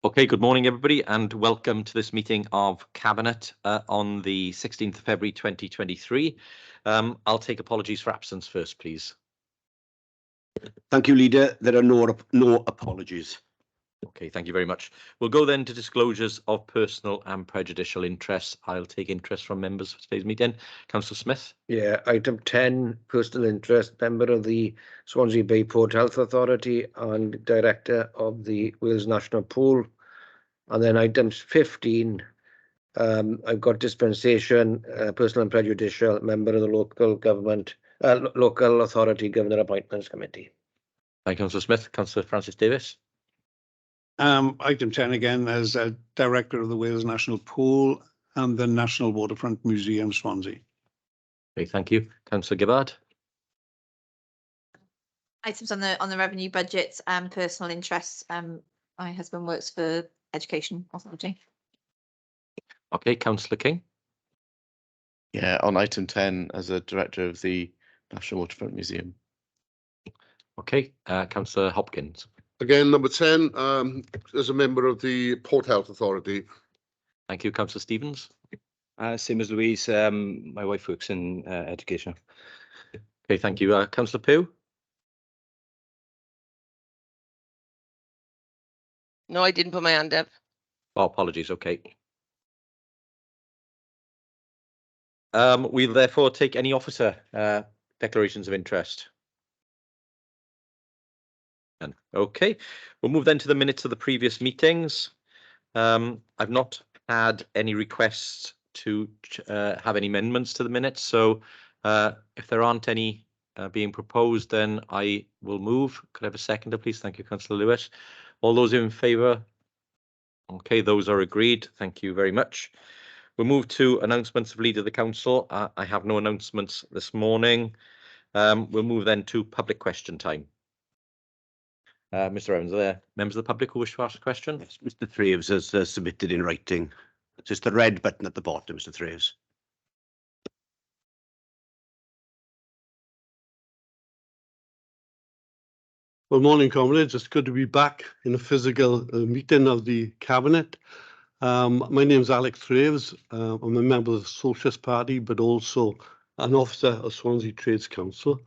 Okay, good morning, everybody, and welcome to this meeting of Cabinet on the 16th of February 2023. I'll take apologies for absence first, please. Thank you, Leader. There are no apologies. Okay, thank you very much. We'll go then to disclosures of personal and prejudicial interests. I'll take interest from members for today's meeting. Councillor Smith. Yeah, item 10, personal interest, member of the Swansea Bay Port Health Authority and director of the Wales National Pool. And then items 15, I've got dispensation, personal and prejudicial, member of the local authority governor appointments committee. Thank you, Councillor Smith. Councillor Francis Davis. Item 10 again as a director of the Wales National Pool and the National Waterfront Museum, Swansea. Okay, thank you. Councillor Gibbard. Items on the revenue budget and personal interests. My husband works for Education Authority. Okay, Councillor King. Yeah, on item 10 as a director of the National Waterfront Museum. Okay, Councillor Hopkins. Again, number 10, as a member of the Port Health Authority. Thank you, Councillor Stevens. Same as Louise, my wife works in education. Okay, thank you. Councillor Pugh. No, I didn't put my hand up. Oh, apologies. Okay. We'll therefore take any officer declarations of interest. Okay, we'll move then to the minutes of the previous meetings. I've not had any requests to have any amendments to the minutes, so if there aren't any being proposed, then I will move. Could I have a seconder, please? Thank you, Councillor Lewis. All those in favour? Okay, those are agreed. Thank you very much. We'll move to announcements of Leader of the Council. I have no announcements this morning. We'll move then to public question time. Mr. Evans, are there members of the public who wish to ask a question? Yes, Mr. Thraves has submitted in writing. It's just the red button at the bottom, Mr. Thraves. Well, morning, comrades. It's good to be back in a physical meeting of the Cabinet. My name is Alex Thraves. I'm a member of the Socialist Party, but also an officer of Swansea Trades Council.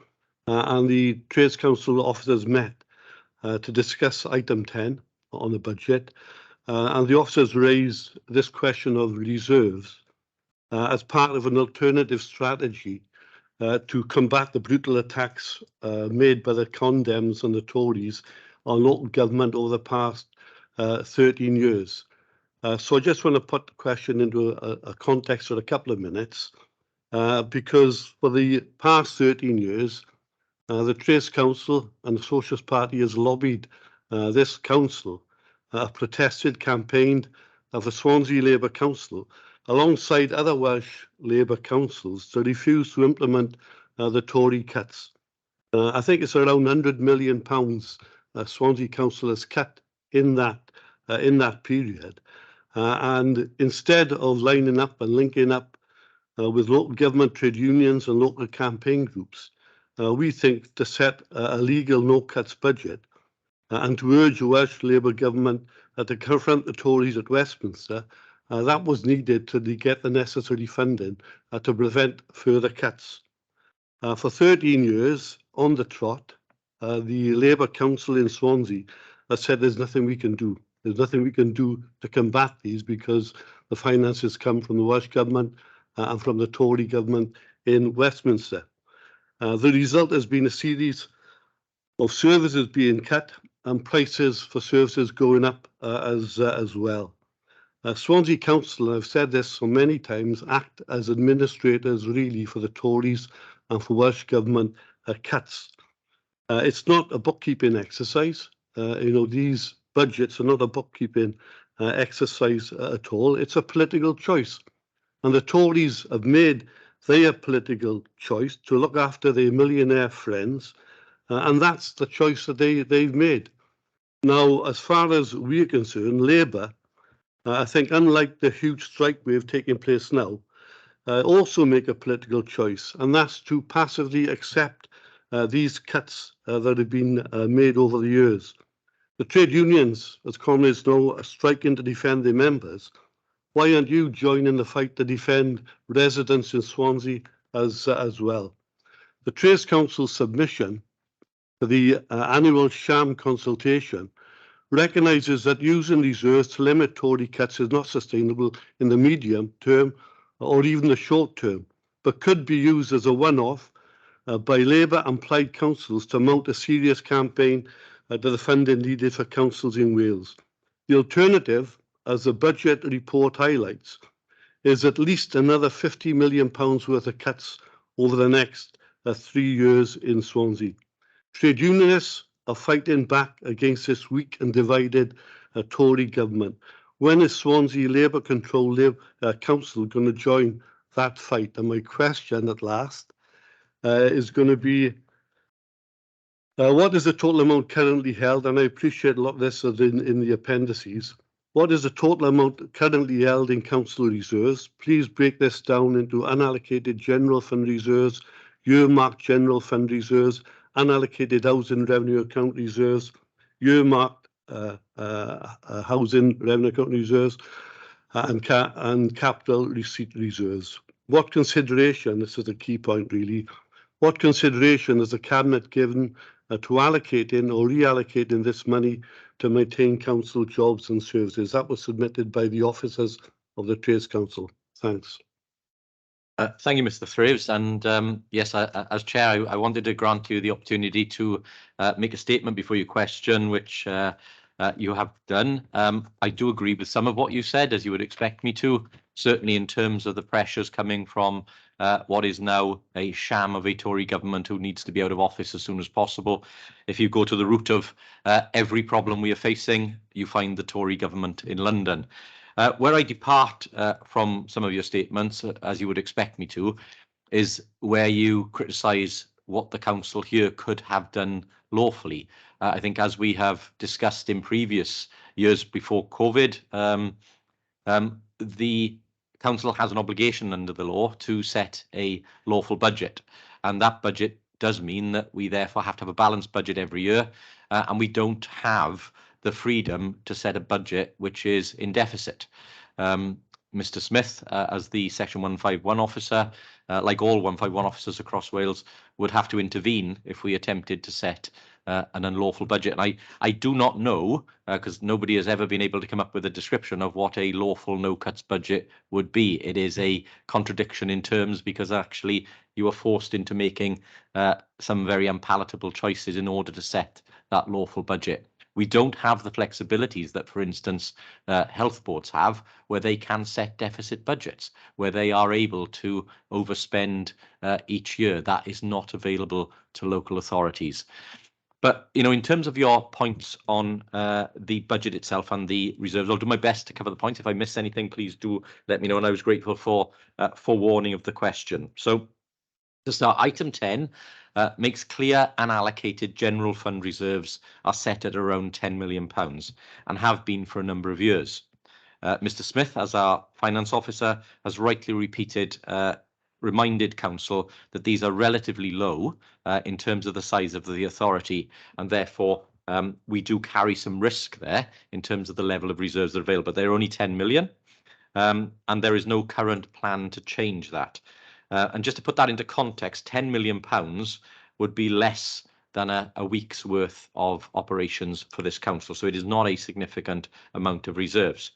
And the Trades Council officers met to discuss item 10 on the budget. And the officers raised this question of reserves as part of an alternative strategy to combat the brutal attacks made by the Condems and the Tories on local government over the past 13 years. So I just want to put the question into a context for a couple of minutes, because for the past 13 years, the Trades Council and the Socialist Party has lobbied this council, protested, campaigned for Swansea Labour Council, alongside other Welsh Labour councils, to refuse to implement the Tory cuts. I think it's around £100 million Swansea Council has cut in that period. And instead of lining up and linking up with local government trade unions and local campaign groups, we think to set a legal no-cuts budget and to urge the Welsh Labour government to confront the Tories at Westminster, that was needed to get the necessary funding to prevent further cuts. For 13 years, on the trot, the Labour Council in Swansea has said there's nothing we can do. There's nothing we can do to combat these because the finances come from the Welsh Government and from the Tory Government in Westminster. The result has been a series of services being cut and prices for services going up as well. Swansea Council, and I've said this so many times, act as administrators really for the Tories and for Welsh Government cuts. It's not a bookkeeping exercise. These budgets are not a bookkeeping exercise at all. It's a political choice. And the Tories have made their political choice to look after their millionaire friends. And that's the choice that they've made. Now, as far as we're concerned, Labour, I think, unlike the huge strike wave taking place now, also make a political choice, and that's to passively accept these cuts that have been made over the years. The trade unions, as comrades know, are striking to defend their members. Why aren't you joining the fight to defend residents in Swansea as well? The Trades Council's submission to the annual sham consultation recognises that using reserves to limit Tory cuts is not sustainable in the medium term or even the short term, but could be used as a one-off by Labour and Plaid councils to mount a serious campaign to the funding needed for councils in Wales. The alternative, as the budget report highlights, is at least another £50 million worth of cuts over the next 3 years in Swansea. Trade unionists are fighting back against this weak and divided Tory government. When is Swansea Labour-controlled council going to join that fight? And my question at last is going to be, what is the total amount currently held? And I appreciate a lot of this is in the appendices. What is the total amount currently held in council reserves? Please break this down into unallocated general fund reserves, earmarked general fund reserves, unallocated housing revenue account reserves, earmarked housing revenue account reserves, and capital receipt reserves. What consideration, this is a key point really, what consideration has the Cabinet given to allocating or reallocating this money to maintain council jobs and services? That was submitted by the officers of the Trades Council. Thanks. Thank you, Mr. Thraves. And yes, as Chair, I wanted to grant you the opportunity to make a statement before your question, which you have done. I do agree with some of what you said, as you would expect me to, certainly in terms of the pressures coming from what is now a sham of a Tory government who needs to be out of office as soon as possible. If you go to the root of every problem we are facing, you find the Tory government in London. Where I depart from some of your statements, as you would expect me to, is where you criticise what the council here could have done lawfully. I think, as we have discussed in previous years before COVID, the council has an obligation under the law to set a lawful budget, and that budget does mean that we therefore have to have a balanced budget every year, and we don't have the freedom to set a budget which is in deficit. Mr. Smith, as the Section 151 officer, like all 151 officers across Wales, would have to intervene if we attempted to set an unlawful budget. And I do not know, because nobody has ever been able to come up with a description of what a lawful no-cuts budget would be. It is a contradiction in terms, because actually you are forced into making some very unpalatable choices in order to set that lawful budget. We don't have the flexibilities that, for instance, health boards have, where they can set deficit budgets, where they are able to overspend each year. That is not available to local authorities. But, you know, in terms of your points on the budget itself and the reserves, I'll do my best to cover the points. If I miss anything, please do let me know. And I was grateful for forewarning of the question. So to start, item 10 makes clear unallocated general fund reserves are set at around £10 million and have been for a number of years. Mr. Smith, as our finance officer, has rightly reminded council that these are relatively low in terms of the size of the authority, and therefore we do carry some risk there in terms of the level of reserves that are available. They're only 10 million, and there is no current plan to change that. And just to put that into context, £10 million would be less than a week's worth of operations for this council. So it is not a significant amount of reserves.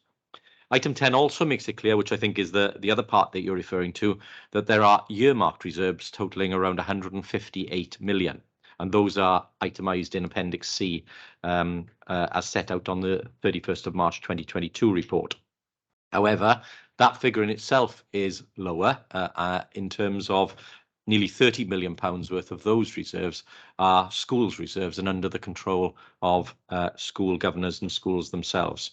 Item 10 also makes it clear, which I think is the other part that you're referring to, that there are earmarked reserves totaling around 158 million. And those are itemised in Appendix C as set out on the 31st of March 2022 report. However, that figure in itself is lower in terms of nearly £30 million worth of those reserves are schools reserves and under the control of school governors and schools themselves.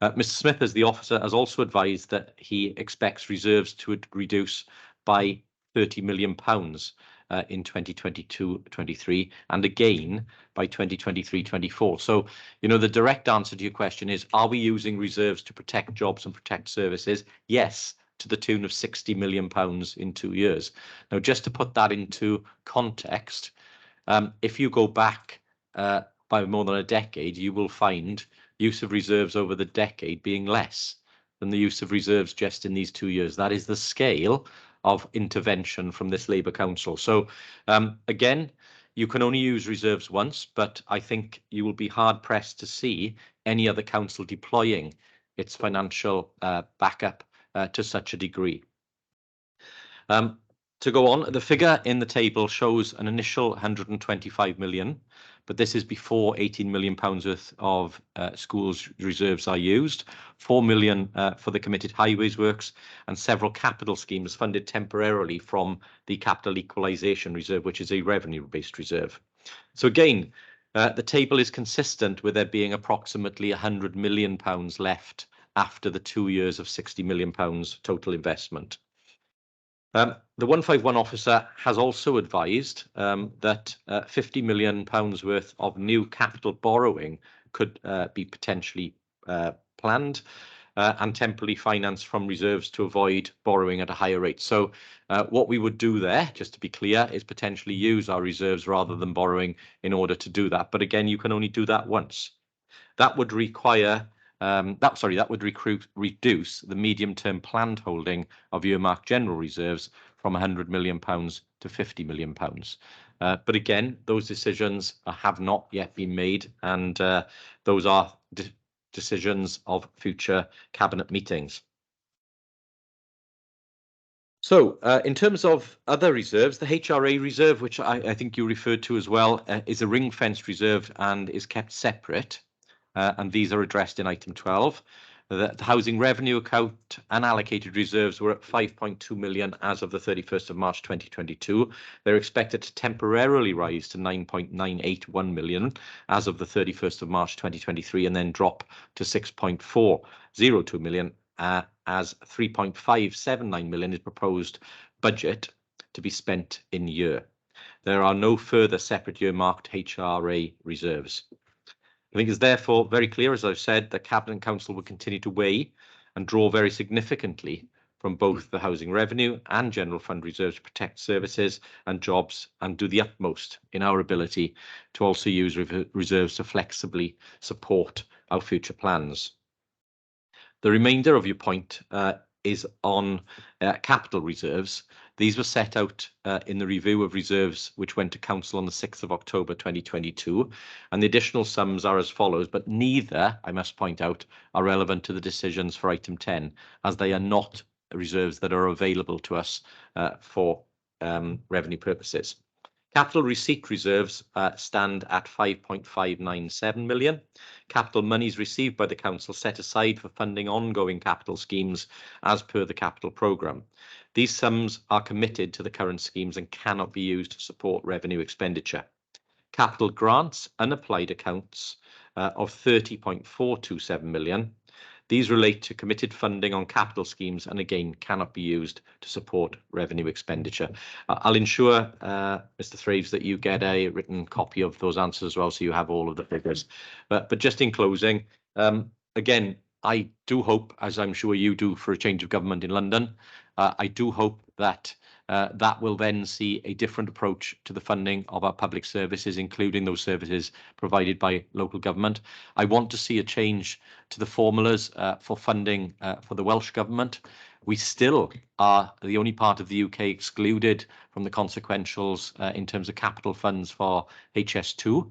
Mr. Smith, as the officer, has also advised that he expects reserves to reduce by £30 million in 2022-23 and again by 2023-24. So, you know, the direct answer to your question is, are we using reserves to protect jobs and protect services? Yes, to the tune of £60 million in 2 years. Now, just to put that into context, if you go back by more than a decade, you will find use of reserves over the decade being less than the use of reserves just in these 2 years. That is the scale of intervention from this Labour Council. So again, you can only use reserves once, but I think you will be hard pressed to see any other council deploying its financial backup to such a degree. To go on, the figure in the table shows an initial 125 million, but this is before 18 million pounds worth of schools reserves are used, 4 million for the committed highways works, and several capital schemes funded temporarily from the capital equalisation reserve, which is a revenue-based reserve. So again, the table is consistent with there being approximately 100 million pounds left after the 2 years of 60 million pounds total investment. The 151 officer has also advised that 50 million pounds worth of new capital borrowing could be potentially planned and temporarily financed from reserves to avoid borrowing at a higher rate. So what we would do there, just to be clear, is potentially use our reserves rather than borrowing in order to do that. But again, you can only do that once. That would require that would reduce the medium-term planned holding of earmarked general reserves from 100 million pounds to 50 million pounds. But again, those decisions have not yet been made, and those are decisions of future cabinet meetings. So in terms of other reserves, the HRA reserve, which I think you referred to as well, is a ring-fenced reserve and is kept separate. And these are addressed in item 12. The housing revenue account unallocated reserves were at 5.2 million as of the 31st of March 2022. They're expected to temporarily rise to 9.981 million as of the 31st of March 2023 and then drop to 6.402 million as 3.579 million is proposed budget to be spent in year. There are no further separate earmarked HRA reserves. I think it's therefore very clear, as I've said, that Cabinet and Council will continue to weigh and draw very significantly from both the housing revenue and general fund reserves to protect services and jobs and do the utmost in our ability to also use reserves to flexibly support our future plans. The remainder of your point is on capital reserves. These were set out in the review of reserves which went to Council on the 6th of October 2022, and the additional sums are as follows, but neither, I must point out, are relevant to the decisions for item 10, as they are not reserves that are available to us for revenue purposes. Capital receipt reserves stand at 5.597 million. Capital monies received by the Council set aside for funding ongoing capital schemes as per the capital programme. These sums are committed to the current schemes and cannot be used to support revenue expenditure. Capital grants unapplied accounts of 30.427 million. These relate to committed funding on capital schemes and again cannot be used to support revenue expenditure. I'll ensure, Mr. Thraves, that you get a written copy of those answers as well, so you have all of the figures. But just in closing, again, I do hope, as I'm sure you do for a change of government in London, I do hope that that will then see a different approach to the funding of our public services, including those services provided by local government. I want to see a change to the formulas for funding for the Welsh Government. We still are the only part of the UK excluded from the consequentials in terms of capital funds for HS2.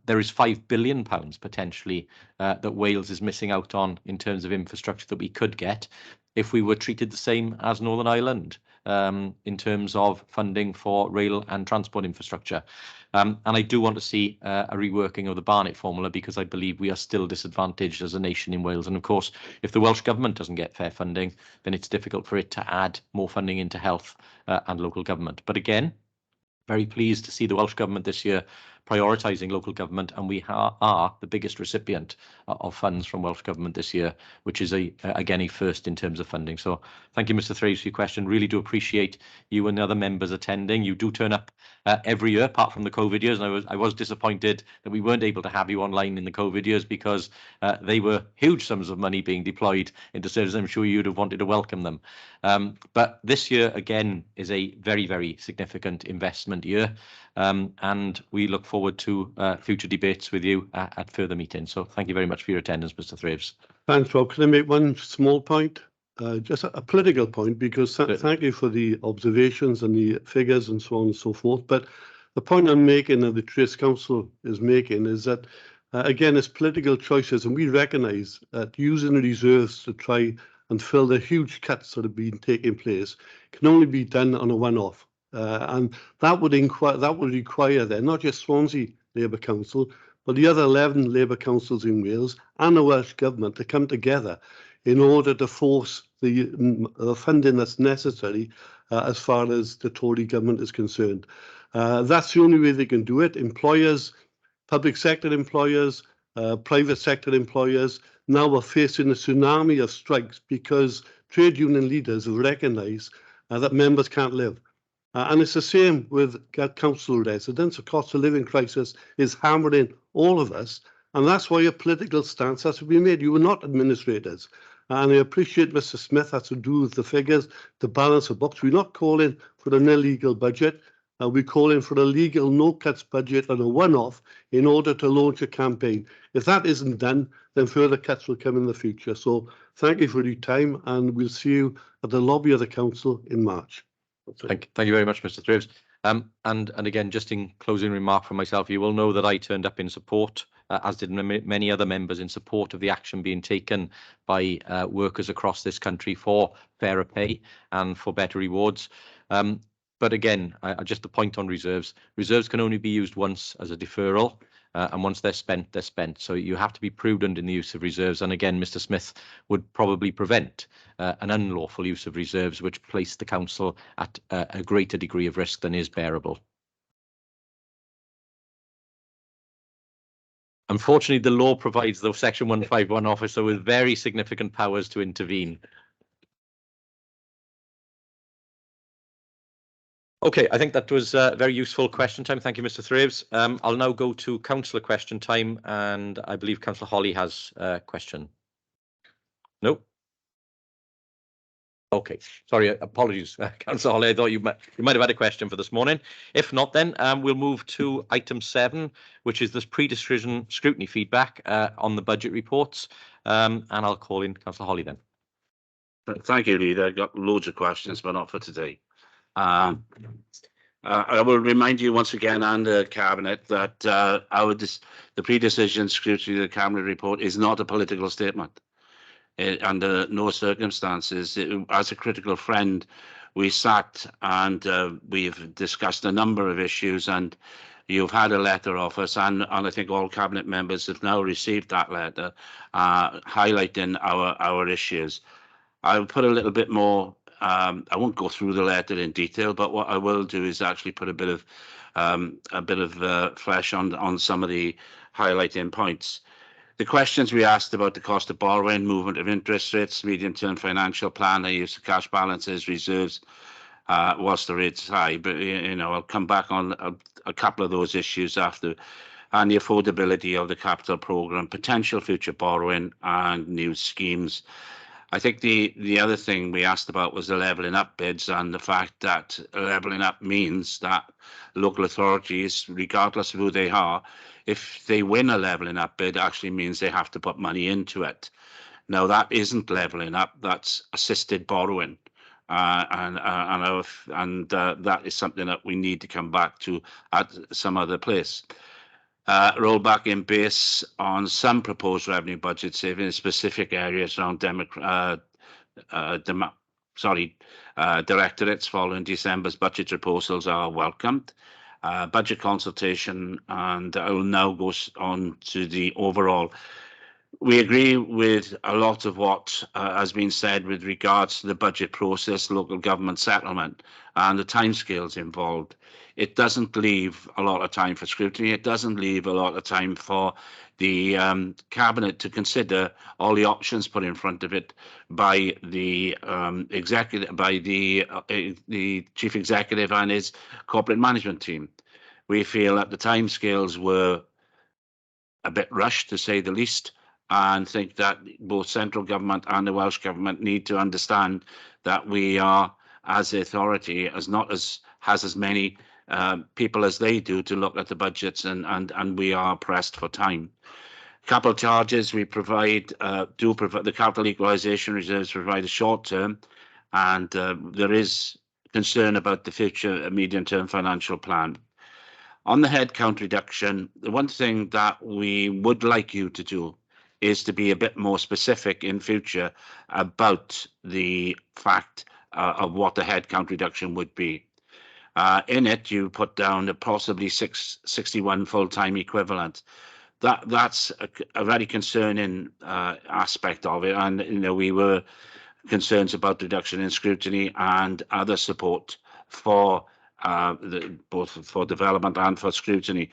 There is £5 billion potentially that Wales is missing out on in terms of infrastructure that we could get if we were treated the same as Northern Ireland in terms of funding for rail and transport infrastructure. And I do want to see a reworking of the Barnett formula because I believe we are still disadvantaged as a nation in Wales. And of course, if the Welsh Government doesn't get fair funding, then it's difficult for it to add more funding into health and local government. But again, very pleased to see the Welsh Government this year prioritising local government, and we are the biggest recipient of funds from Welsh Government this year, which is again a first in terms of funding. So thank you, Mr. Thraves, for your question. Really do appreciate you and the other members attending. You do turn up every year, apart from the COVID years, and I was disappointed that we weren't able to have you online in the COVID years because they were huge sums of money being deployed into services. I'm sure you'd have wanted to welcome them. But this year, again, is a very, very significant investment year. and we look forward to future debates with you at further meetings. So thank you very much for your attendance, Mr. Thraves. Thanks, Rob. Can I make one small point? Just a political point, because thank you for the observations and the figures and so on and so forth. But the point I'm making, and the Trace Council is making, is that, again, it's political choices, and we recognise that using reserves to try and fill the huge cuts that have been taking place can only be done on a one-off. And that would require then not just Swansea Labour Council, but the other 11 Labour councils in Wales and the Welsh Government to come together in order to force the funding that's necessary as far as the Tory government is concerned. That's the only way they can do it. Employers, public sector employers, private sector employers now are facing a tsunami of strikes because trade union leaders have recognised that members can't live. And it's the same with council residents. The cost of living crisis is hammering all of us. And that's why a political stance has to be made. You are not administrators. And I appreciate Mr. Smith has to do with the figures to balance the books. We're not calling for an illegal budget. We're calling for a legal no-cuts budget and a one-off in order to launch a campaign. If that isn't done, then further cuts will come in the future. So thank you for your time, and we'll see you at the lobby of the council in March. Thank you very much, Mr. Thraves. And again, just in closing remark for myself, you will know that I turned up in support, as did many other members, in support of the action being taken by workers across this country for fairer pay and for better rewards. But again, just a point on reserves. Reserves can only be used once as a deferral. And once they're spent, they're spent. So you have to be prudent in the use of reserves. And again, Mr. Smith would probably prevent an unlawful use of reserves, which place the council at a greater degree of risk than is bearable. Unfortunately, the law provides the Section 151 officer with very significant powers to intervene. Okay, I think that was a very useful question time. Thank you, Mr. Thraves. I'll now go to councillor question time, and I believe Councillor Holly has a question. No? Okay, sorry, apologies, Councillor Holly. I thought you might have had a question for this morning. If not, then we'll move to item 7, which is this pre-decision scrutiny feedback on the budget reports. And I'll call in Councillor Holly then. Thank you, Leader. I've got loads of questions, but not for today. I will remind you once again and the Cabinet that the pre-decision scrutiny of the Cabinet report is not a political statement. Under no circumstances, as a critical friend, we sat and we've discussed a number of issues, and you've had a letter of us, and I think all Cabinet members have now received that letter highlighting our issues. I'll put a little bit more. I won't go through the letter in detail, but what I will do is actually put a bit of flesh on some of the highlighting points. The questions we asked about the cost of borrowing, movement of interest rates, medium-term financial plan, the use of cash balances, reserves, whilst the rate's high. But I'll come back on a couple of those issues after, and the affordability of the capital programme, potential future borrowing, and new schemes. I think the other thing we asked about was the levelling up bids, and the fact that levelling up means that local authorities, regardless of who they are, if they win a levelling up bid, actually means they have to put money into it. Now, that isn't levelling up, that's assisted borrowing. And that is something that we need to come back to at some other place. Rollback in base on some proposed revenue budget saving in specific areas around directorates following December's budget proposals are welcomed. Budget consultation, and I will now go on to the overall. We agree with a lot of what has been said with regards to the budget process, local government settlement, and the timescales involved. It doesn't leave a lot of time for scrutiny. It doesn't leave a lot of time for the Cabinet to consider all the options put in front of it by the executive, by the Chief Executive and his corporate management team. We feel that the timescales were a bit rushed, to say the least, and think that both central government and the Welsh Government need to understand that we are, as the authority, has as many people as they do to look at the budgets, and we are pressed for time. Capital charges, we provide, the capital equalisation reserves provide a short term, and there is concern about the future medium-term financial plan. On the headcount reduction, the one thing that we would like you to do is to be a bit more specific in future about the fact of what the headcount reduction would be. In it, you put down a possibly 61 full-time equivalent. That's a very concerning aspect of it, and we were concerns about reduction in scrutiny and other support for both for development and for scrutiny.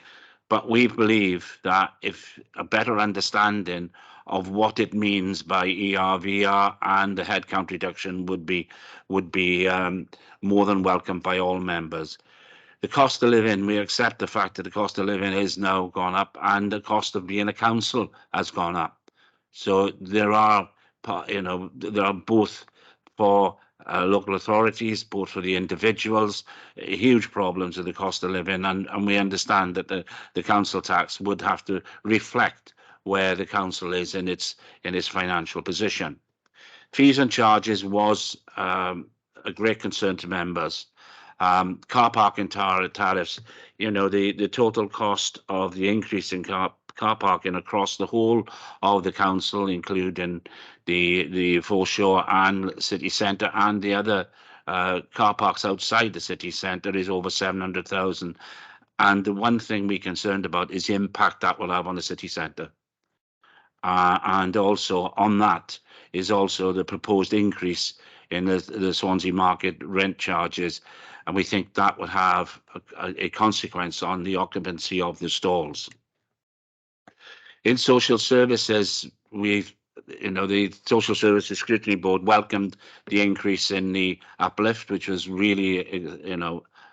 But we believe that if a better understanding of what it means by ERVR and the headcount reduction would be more than welcome by all members. The cost of living, we accept the fact that the cost of living has now gone up, and the cost of being a council has gone up. So there are, there are both for local authorities, both for the individuals, huge problems with the cost of living, and we understand that the council tax would have to reflect where the council is in its financial position. Fees and charges was a great concern to members. Car parking tariffs, the total cost of the increase in car parking across the whole of the council, including the foreshore and city centre and the other car parks outside the city centre, is over 700,000. And the one thing we're concerned about is the impact that will have on the city centre. And also on that is also the proposed increase in the Swansea market rent charges, and we think that will have a consequence on the occupancy of the stalls. In social services, the Social Services Scrutiny Board welcomed the increase in the uplift, which was really,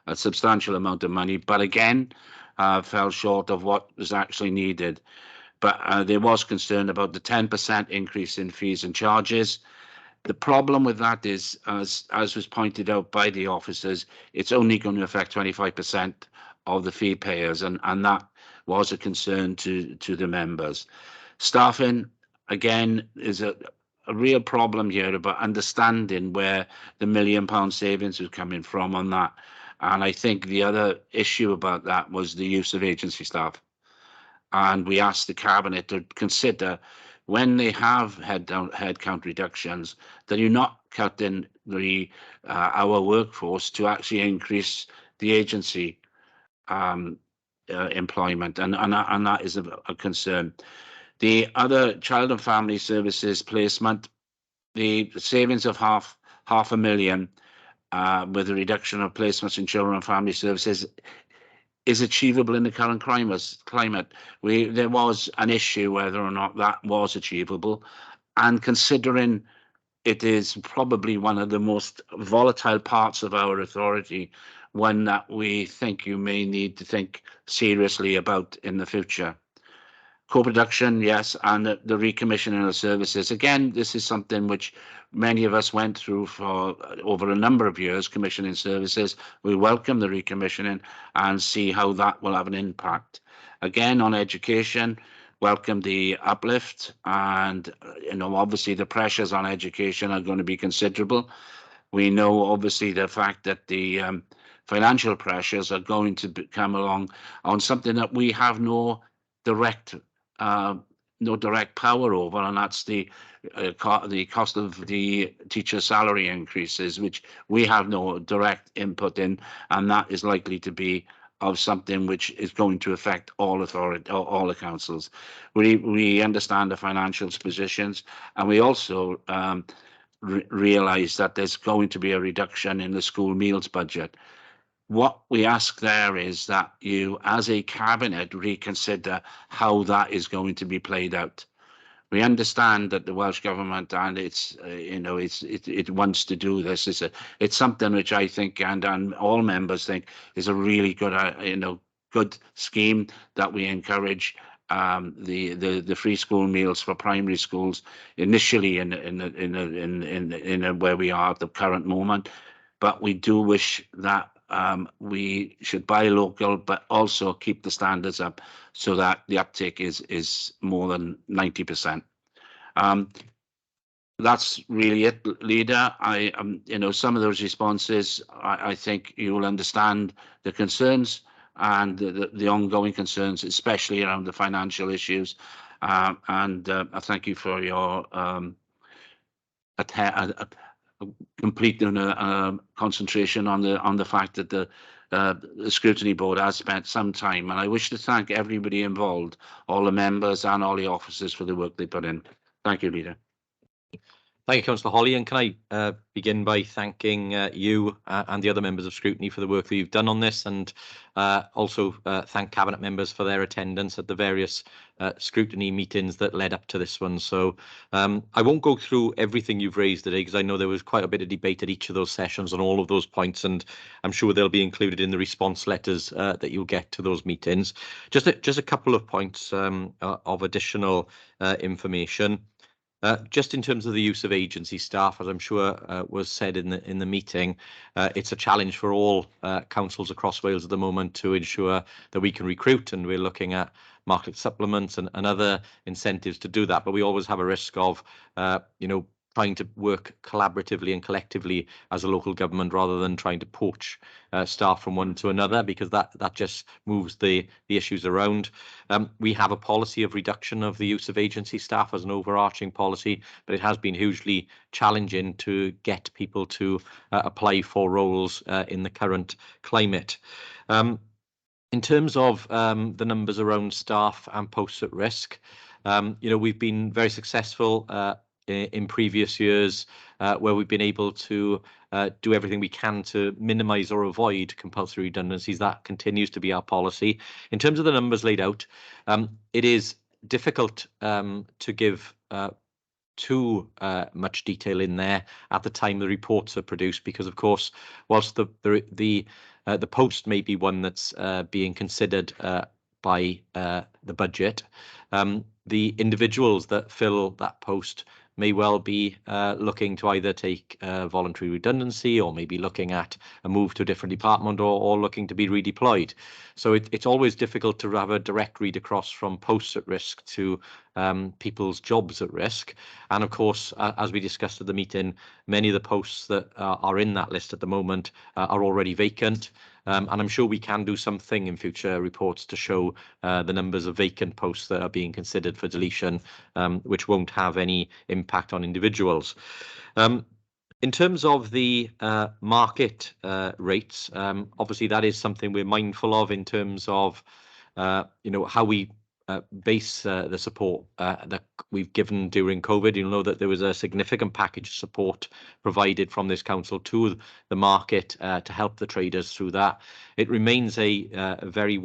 a substantial amount of money, but again, fell short of what was actually needed. But there was concern about the 10% increase in fees and charges. The problem with that is, as was pointed out by the officers, it's only going to affect 25% of the fee payers, and that was a concern to the members. Staffing, again, is a real problem here about understanding where the £1 million savings was coming from on that. And I think the other issue about that was the use of agency staff. And we asked the Cabinet to consider, when they have headcount reductions, that you're not cutting our workforce to actually increase the agency employment, and that is a concern. The other child and family services placement, the savings of half a million with a reduction of placements in children and family services is achievable in the current climate. There was an issue whether or not that was achievable, and considering it is probably one of the most volatile parts of our authority, one that we think you may need to think seriously about in the future. Co-production, yes, and the recommissioning of services. Again, this is something which many of us went through for over a number of years, commissioning services. We welcome the recommissioning and see how that will have an impact. Again, on education, welcome the uplift, and obviously the pressures on education are going to be considerable. We know obviously the fact that the financial pressures are going to come along on something that we have no direct power over, and that's the cost of the teacher salary increases, which we have no direct input in, and that is likely to be of something which is going to affect all the councils. We understand the financial positions, and we also realise that there's going to be a reduction in the school meals budget. What we ask there is that you, as a Cabinet, reconsider how that is going to be played out. We understand that the Welsh Government and it wants to do this. It's something which I think and all members think is a really good good scheme that we encourage the free school meals for primary schools initially in where we are at the current moment. But we do wish that we should buy local, but also keep the standards up so that the uptake is more than 90%. That's really it, Leader. Some of those responses, I think you will understand the concerns and the ongoing concerns, especially around the financial issues. I thank you for your complete concentration on the fact that the scrutiny board has spent some time, and I wish to thank everybody involved, all the members and all the officers, for the work they put in. Thank you, Leader. Thank you, Councillor Holly. And can I begin by thanking you and the other members of Scrutiny for the work that you've done on this, and also thank Cabinet members for their attendance at the various Scrutiny meetings that led up to this one. So I won't go through everything you've raised today, because I know there was quite a bit of debate at each of those sessions on all of those points, and I'm sure they'll be included in the response letters that you'll get to those meetings. Just a couple of points of additional information. Just in terms of the use of agency staff, as I'm sure was said in the meeting, it's a challenge for all councils across Wales at the moment to ensure that we can recruit, and we're looking at market supplements and other incentives to do that. But we always have a risk of, trying to work collaboratively and collectively as a local government, rather than trying to poach staff from one to another, because that just moves the issues around. We have a policy of reduction of the use of agency staff as an overarching policy, but it has been hugely challenging to get people to apply for roles in the current climate. In terms of the numbers around staff and posts at risk, we've been very successful in previous years where we've been able to do everything we can to minimise or avoid compulsory redundancies. That continues to be our policy. In terms of the numbers laid out, it is difficult to give too much detail in there at the time the reports are produced, because of course, whilst the post may be one that's being considered by the budget, the individuals that fill that post may well be looking to either take voluntary redundancy, or maybe looking at a move to a different department, or looking to be redeployed. So it's always difficult to have a direct read across from posts at risk to people's jobs at risk. And of course, as we discussed at the meeting, many of the posts that are in that list at the moment are already vacant. And I'm sure we can do something in future reports to show the numbers of vacant posts that are being considered for deletion, which won't have any impact on individuals. In terms of the market rates, obviously that is something we're mindful of in terms of how we base the support that we've given during COVID. You'll know that there was a significant package of support provided from this council to the market to help the traders through that. It remains a very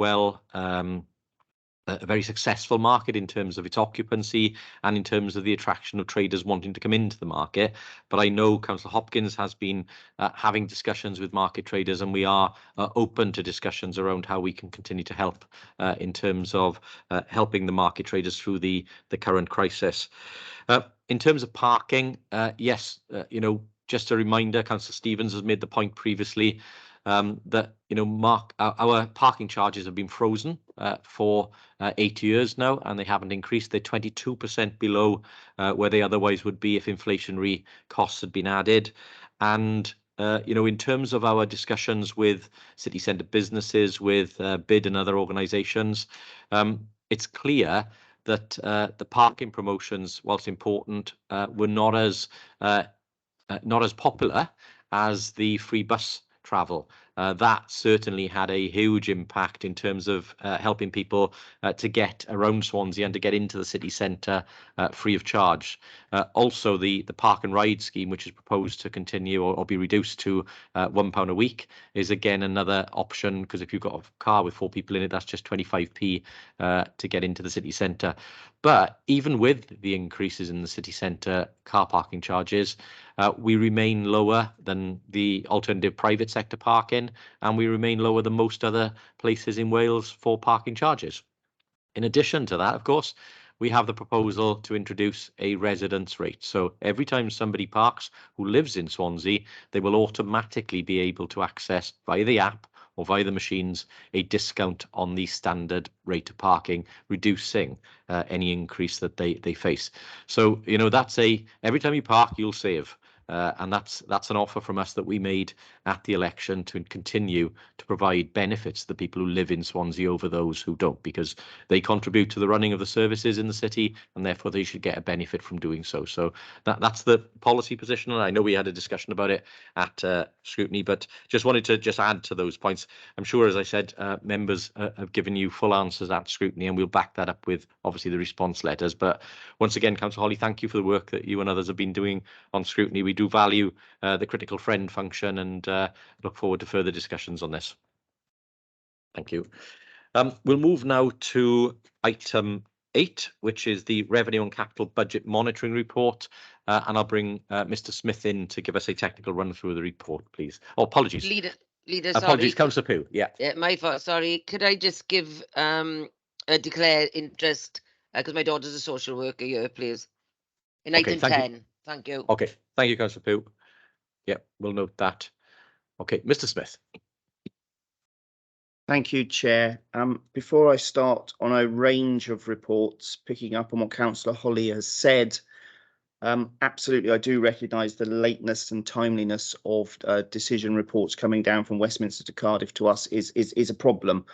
successful market in terms of its occupancy and in terms of the attraction of traders wanting to come into the market. But I know Councillor Hopkins has been having discussions with market traders, and we are open to discussions around how we can continue to help in terms of helping the market traders through the current crisis. In terms of parking, yes, just a reminder, Councillor Stevens has made the point previously that our parking charges have been frozen for 8 years now, and they haven't increased. They're 22% below where they otherwise would be if inflationary costs had been added. And in terms of our discussions with city centre businesses, with BID and other organisations, it's clear that the parking promotions, whilst important, were not as popular as the free bus travel. That certainly had a huge impact in terms of helping people to get around Swansea and to get into the city centre free of charge. Also, the park and ride scheme, which is proposed to continue or be reduced to £1 a week, is again another option, because if you've got a car with 4 people in it, that's just 25p to get into the city centre. But even with the increases in the city centre car parking charges, we remain lower than the alternative private sector parking, and we remain lower than most other places in Wales for parking charges. In addition to that, of course, we have the proposal to introduce a residence rate. So every time somebody parks who lives in Swansea, they will automatically be able to access via the app or via the machines a discount on the standard rate of parking, reducing any increase that they face. So, you know, that's every time you park, you'll save. And that's an offer from us that we made at the election to continue to provide benefits to the people who live in Swansea over those who don't, because they contribute to the running of the services in the city, and therefore they should get a benefit from doing so. So that's the policy position. And I know we had a discussion about it at scrutiny, but just wanted to add to those points. I'm sure, as I said, members have given you full answers at scrutiny, and we'll back that up with obviously the response letters. But once again, Councillor Holly, thank you for the work that you and others have been doing on scrutiny. We do value the critical friend function, and look forward to further discussions on this. Thank you. We'll move now to item 8, which is the Revenue and Capital Budget Monitoring Report. And I'll bring Mr. Smith in to give us a technical run through of the report, please. Oh, apologies. Leader, Apologies, sorry. Councillor Pugh. Yeah. Yeah, my fault. Sorry. Could I just give a declare interest because my daughter's a social worker here, please. In Okay, item thank you. 10. Thank you. Okay, thank you, Councillor Pugh. Yeah, we'll note that. Okay, Mr. Smith. Thank you, Chair. Before I start on a range of reports, picking up on what Councillor Holly has said, absolutely, I do recognise the lateness and timeliness of decision reports coming down from Westminster to Cardiff to us is a problem.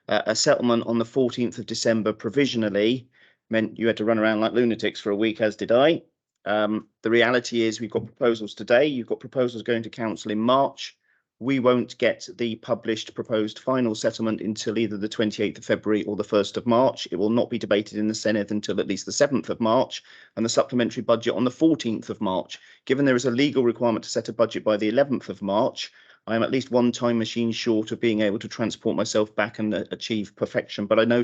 A settlement on the 14th of December provisionally meant you had to run around like lunatics for a week, as did I. The reality is we've got proposals today. You've got proposals going to Council in March. We won't get the published proposed final settlement until either the 28th of February or the 1st of March. It will not be debated in the Senedd until at least the 7th of March, and the supplementary budget on the 14th of March. Given there is a legal requirement to set a budget by the 11th of March, I am at least one time machine short of being able to transport myself back and achieve perfection. But I know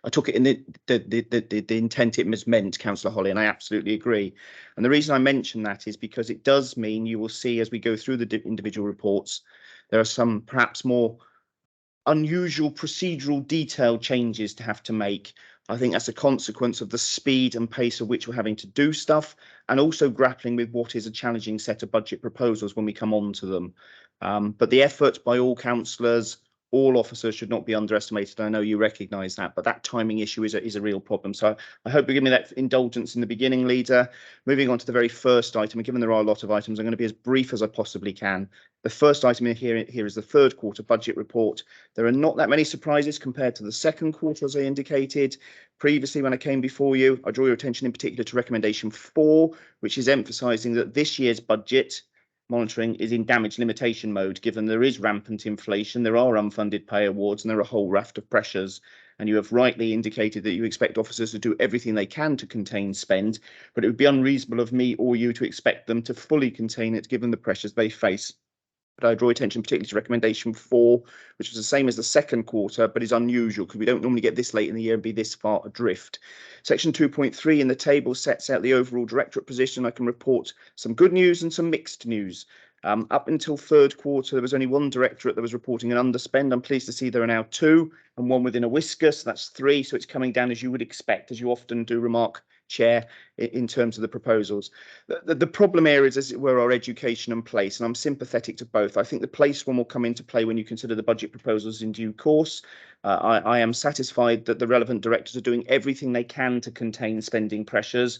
I took it in the intent it was meant, Councillor Holly, and I absolutely agree. And the reason I mention that is because it does mean you will see as we go through the individual reports, there are some perhaps more unusual procedural detail changes to have to make. I think that's a consequence of the speed and pace at which we're having to do stuff, and also grappling with what is a challenging set of budget proposals when we come on to them. But the effort by all councillors, all officers should not be underestimated. I know you recognise that, but that timing issue is a real problem. So I hope you give me that indulgence in the beginning, Leader. Moving on to the very first item, and given there are a lot of items, I'm going to be as brief as I possibly can. The first item here is the third quarter budget report. There are not that many surprises compared to the second quarter, as I indicated previously when I came before you. I draw your attention in particular to recommendation 4, which is emphasising that this year's budget monitoring is in damage limitation mode, given there is rampant inflation, there are unfunded pay awards, and there are a whole raft of pressures. And you have rightly indicated that you expect officers to do everything they can to contain spend, but it would be unreasonable of me or you to expect them to fully contain it, given the pressures they face. But I draw attention particularly to recommendation 4, which is the same as the second quarter, but is unusual because we don't normally get this late in the year and be this far adrift. Section 2.3 in the table sets out the overall directorate position. I can report some good news and some mixed news. Up until third quarter, there was only one directorate that was reporting an underspend. I'm pleased to see there are now 2 and 1 within a whisker, so that's 3. So it's coming down as you would expect, as you often do remark, Chair, in terms of the proposals. The problem areas, as it were, are education and place, and I'm sympathetic to both. I think the place one will come into play when you consider the budget proposals in due course. I am satisfied that the relevant directors are doing everything they can to contain spending pressures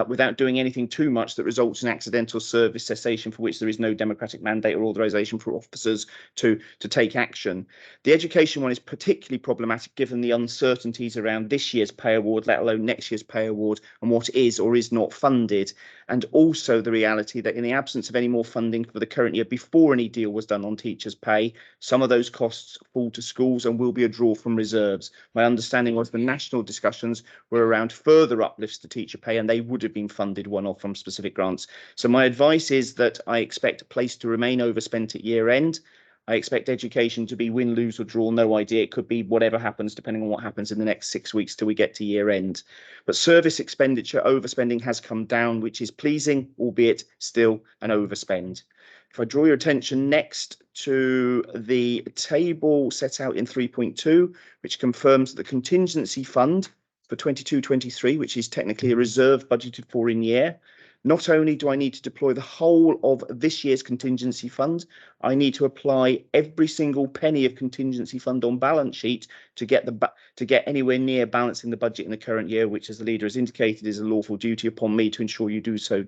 without doing anything too much that results in accidental service cessation for which there is no democratic mandate or authorisation for officers to take action. The education one is particularly problematic given the uncertainties around this year's pay award, let alone next year's pay award, and what is or is not funded, and also the reality that in the absence of any more funding for the current year before any deal was done on teachers' pay, some of those costs fall to schools and will be a draw from reserves. My understanding was the national discussions were around further uplifts to teacher pay, and they would have been funded one-off from specific grants. So my advice is that I expect a place to remain overspent at year end. I expect education to be win, lose or draw, no idea. It could be whatever happens depending on what happens in the next 6 weeks till we get to year end. But service expenditure overspending has come down, which is pleasing, albeit still an overspend. If I draw your attention next to the table set out in 3.2, which confirms that the contingency fund for 22-23, which is technically a reserve budgeted for in year, not only do I need to deploy the whole of this year's contingency fund, I need to apply every single penny of contingency fund on balance sheet to get anywhere near balancing the budget in the current year, which, as the leader has indicated, is a lawful duty upon me to ensure you do so.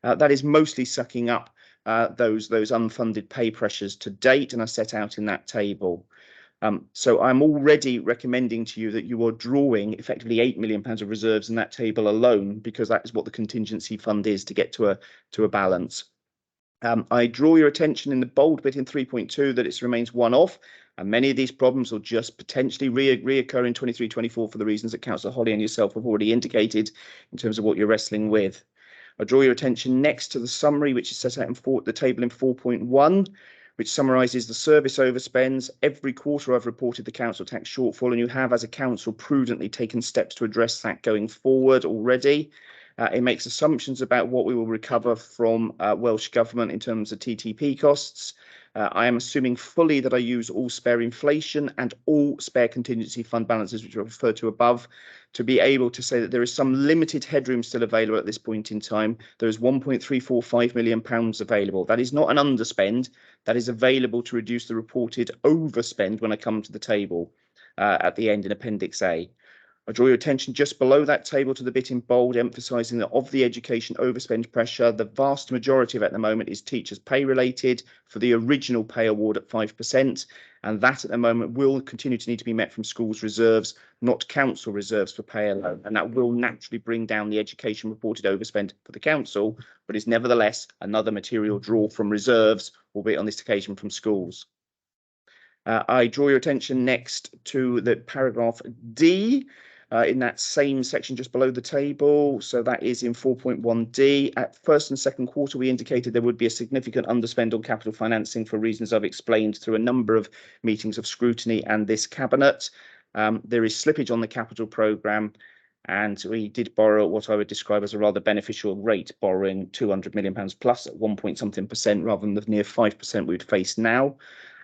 That is mostly sucking up those unfunded pay pressures to date, and are set out in that table. So I'm already recommending to you that you are drawing effectively £8 million of reserves in that table alone, because that is what the contingency fund is to get to a balance. I draw your attention in the bold bit in 3.2 that it remains one-off, and many of these problems will just potentially reoccur in 23-24 for the reasons that Councillor Holly and yourself have already indicated in terms of what you're wrestling with. I draw your attention next to the summary, which is set out in the table in 4.1, which summarises the service overspends. Every quarter I've reported the council tax shortfall, and you have, as a council, prudently taken steps to address that going forward already. It makes assumptions about what we will recover from Welsh Government in terms of TTP costs. I am assuming fully that I use all spare inflation and all spare contingency fund balances, which are referred to above, to be able to say that there is some limited headroom still available at this point in time. There is £1.345 million available. That is not an underspend. That is available to reduce the reported overspend when I come to the table at the end in Appendix A. I draw your attention just below that table to the bit in bold, emphasising that of the education overspend pressure, the vast majority of it at the moment is teachers' pay related for the original pay award at 5%. And that at the moment will continue to need to be met from schools' reserves, not council reserves for pay alone. And that will naturally bring down the education reported overspend for the council, but is nevertheless another material draw from reserves, albeit on this occasion from schools. I draw your attention next to the paragraph D. In that same section just below the table. So that is in 4.1D. At first and second quarter, we indicated there would be a significant underspend on capital financing for reasons I've explained through a number of meetings of scrutiny and this cabinet. There is slippage on the capital programme, and we did borrow what I would describe as a rather beneficial rate, borrowing £200 million plus at 1.something% rather than the near 5% we'd face now.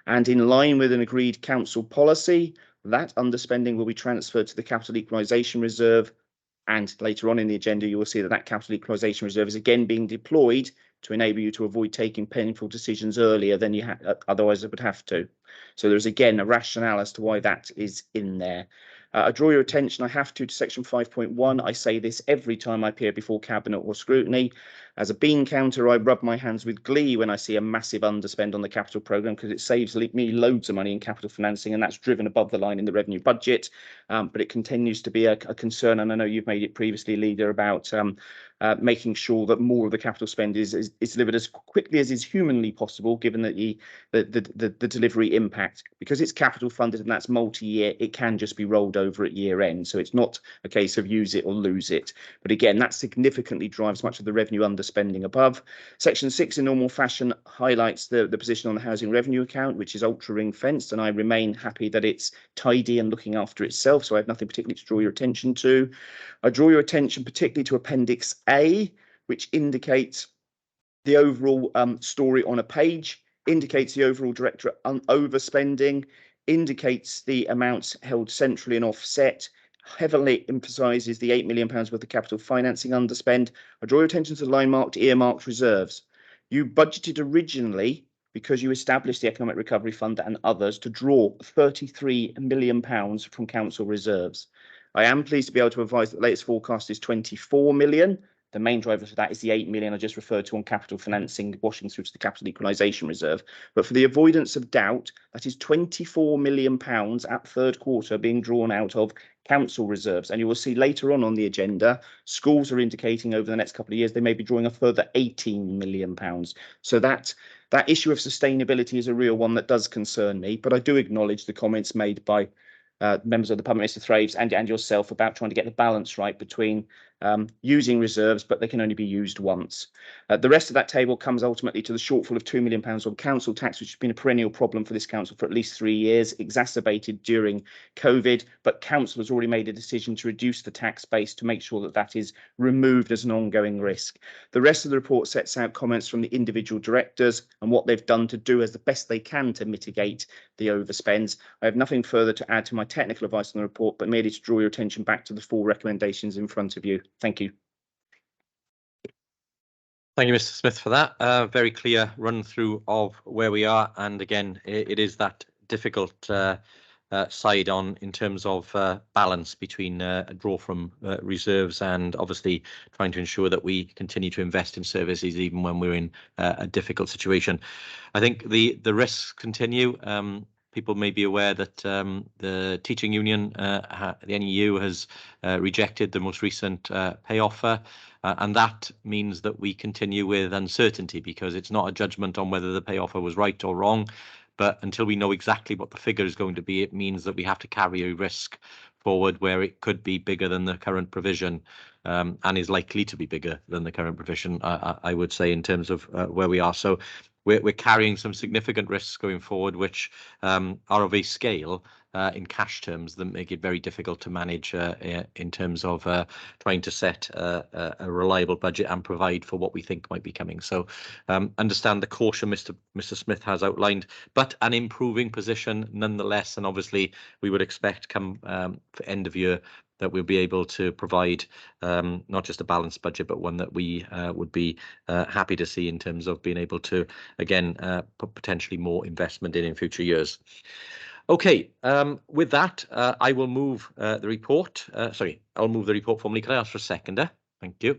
And in line with an agreed council policy, that underspending will be transferred to the capital equalisation reserve, and later on in the agenda you will see that that capital equalisation reserve is again being deployed to enable you to avoid taking painful decisions earlier than you otherwise would have to. So there's again a rationale as to why that is in there. I draw your attention, I have to section 5.1. I say this every time I appear before Cabinet or scrutiny. As a bean counter, I rub my hands with glee when I see a massive underspend on the capital programme, because it saves me loads of money in capital financing, and that's driven above the line in the revenue budget. But it continues to be a concern, and I know you've made it previously, Leader, about making sure that more of the capital spend is delivered as quickly as is humanly possible, given that the delivery impact. Because it's capital funded and that's multi-year, it can just be rolled over at year end. So it's not a case of use it or lose it. But again, that significantly drives much of the revenue underspending above. Section 6 in normal fashion highlights the position on the housing revenue account, which is ultra ring fenced, and I remain happy that it's tidy and looking after itself. So I have nothing particularly to draw your attention to. I draw your attention particularly to Appendix A, which indicates the overall story on a page, indicates the overall directorate overspending, indicates the amounts held centrally and offset, heavily emphasises the £8 million worth of capital financing underspend. I draw your attention to the line marked earmarked reserves. You budgeted originally, because you established the Economic Recovery Fund and others, to draw £33 million from council reserves. I am pleased to be able to advise that the latest forecast is 24 million. The main driver for that is the 8 million I just referred to on capital financing, washing through to the capital equalisation reserve. But for the avoidance of doubt, that is £24 million at third quarter being drawn out of council reserves. And you will see later on the agenda, schools are indicating over the next couple of years they may be drawing a further £18 million. So that issue of sustainability is a real one that does concern me. But I do acknowledge the comments made by members of the public, Mr. Thraves, and yourself, about trying to get the balance right between using reserves, but they can only be used once. The rest of that table comes ultimately to the shortfall of £2 million on council tax, which has been a perennial problem for this council for at least 3 years, exacerbated during COVID, but council has already made a decision to reduce the tax base to make sure that that is removed as an ongoing risk. The rest of the report sets out comments from the individual directors and what they've done to do as the best they can to mitigate the overspends. I have nothing further to add to my technical advice on the report, but merely to draw your attention back to the 4 recommendations in front of you. Thank you. Thank you, Mr. Smith, for that. Very clear run through of where we are. And again, it is that difficult side on in terms of balance between a draw from reserves and obviously trying to ensure that we continue to invest in services even when we're in a difficult situation. I think the risks continue. People may be aware that the teaching union, the NEU, has rejected the most recent pay offer. And that means that we continue with uncertainty because it's not a judgment on whether the pay offer was right or wrong. But until we know exactly what the figure is going to be, it means that we have to carry a risk forward where it could be bigger than the current provision and is likely to be bigger than the current provision, I would say, in terms of where we are. So we're carrying some significant risks going forward, which are of a scale in cash terms that make it very difficult to manage in terms of trying to set a reliable budget and provide for what we think might be coming. So understand the caution Mr. Smith has outlined, but an improving position nonetheless. And obviously we would expect come for end of year that we'll be able to provide not just a balanced budget, but one that we would be happy to see in terms of being able to, again, put potentially more investment in future years. Okay, with that, I will move the report. I'll move the report formally. Can I ask for a seconder? Thank you.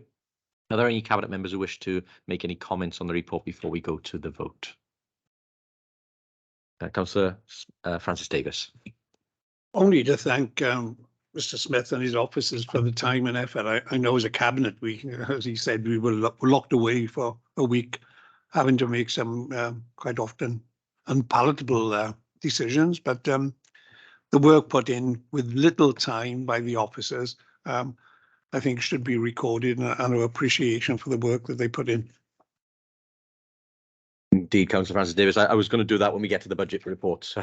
Are there any Cabinet members who wish to make any comments on the report before we go to the vote? Councillor Francis Davis. Only to thank Mr. Smith and his officers for the time and effort. I know as a Cabinet, as he said, we were locked away for a week, having to make some quite often unpalatable decisions, but the work put in with little time by the officers, I think should be recorded, and our appreciation for the work that they put in. Indeed, Councillor Francis Davis. I was going to do that when we get to the budget reports.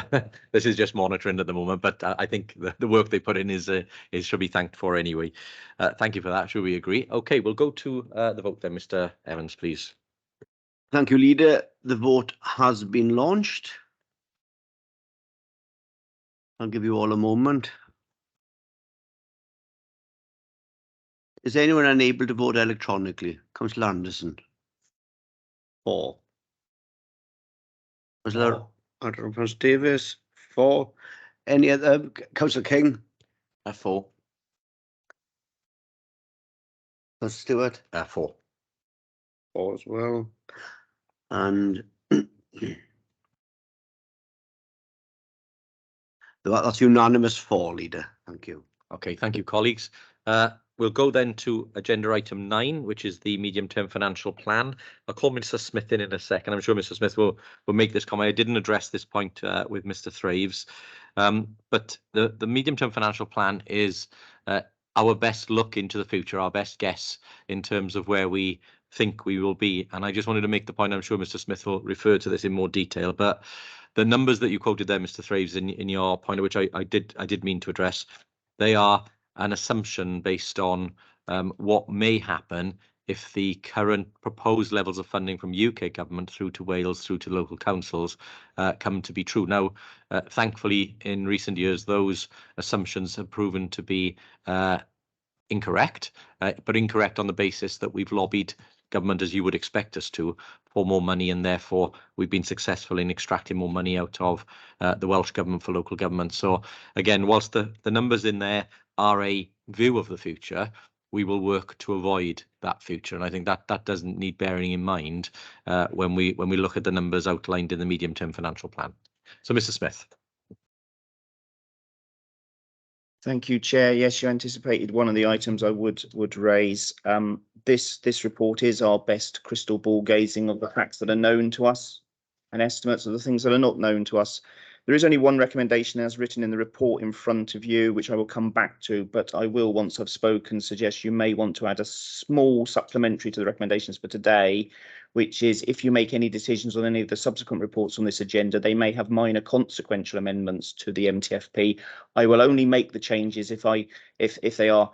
This is just monitoring at the moment, but I think the work they put in is should be thanked for anyway. Thank you for that. Should we agree? Okay, we'll go to the vote then. Mr. Evans, please. Thank you, Leader. The vote has been launched. I'll give you all a moment. Is anyone unable to vote electronically? Councillor Anderson. 4. Councillor Francis Davis, 4. Any other? Councillor King. 4. Councillor Stewart. 4. 4 as well. And that's unanimous 4, Leader. Thank you. Okay, thank you, colleagues. We'll go then to agenda item 9, which is the medium-term financial plan. I'll call Mr. Smith in a second. I'm sure Mr. Smith will make this comment. I didn't address this point with Mr. Thraves, but the medium-term financial plan is our best look into the future, our best guess in terms of where we think we will be. And I just wanted to make the point, I'm sure Mr. Smith will refer to this in more detail, but the numbers that you quoted there, Mr. Thraves, in your point, which I did mean to address, they are an assumption based on what may happen if the current proposed levels of funding from UK government through to Wales, through to local councils, come to be true. Now, thankfully, in recent years, those assumptions have proven to be incorrect, but incorrect on the basis that we've lobbied government, as you would expect us to, for more money, and therefore we've been successful in extracting more money out of the Welsh government for local government. So again, whilst the numbers in there are a view of the future, we will work to avoid that future, and I think that doesn't need bearing in mind when we look at the numbers outlined in the medium-term financial plan. So, Mr. Smith. Thank you, Chair. Yes, you anticipated one of the items I would raise. This report is our best crystal ball gazing of the facts that are known to us and estimates of the things that are not known to us. There is only one recommendation as written in the report in front of you, which I will come back to, but I will, once I've spoken, suggest you may want to add a small supplementary to the recommendations for today, which is if you make any decisions on any of the subsequent reports on this agenda, they may have minor consequential amendments to the MTFP. I will only make the changes if they are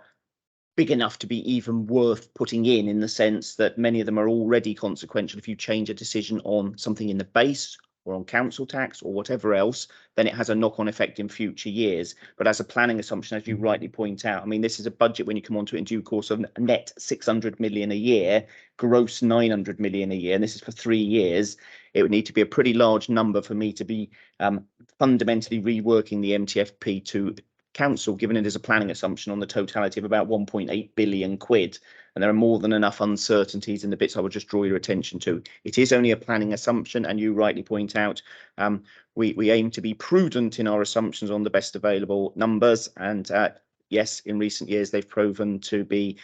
big enough to be even worth putting in the sense that many of them are already consequential. If you change a decision on something in the base or on council tax or whatever else, then it has a knock-on effect in future years. But as a planning assumption, as you rightly point out, I mean, this is a budget when you come onto it in due course of net 600 million a year, gross 900 million a year, and this is for 3 years. It would need to be a pretty large number for me to be fundamentally reworking the MTFP to council, given it is a planning assumption on the totality of about 1.8 billion quid. And there are more than enough uncertainties in the bits I would just draw your attention to. It is only a planning assumption, and you rightly point out, we aim to be prudent in our assumptions on the best available numbers. And yes, in recent years, they've proven to be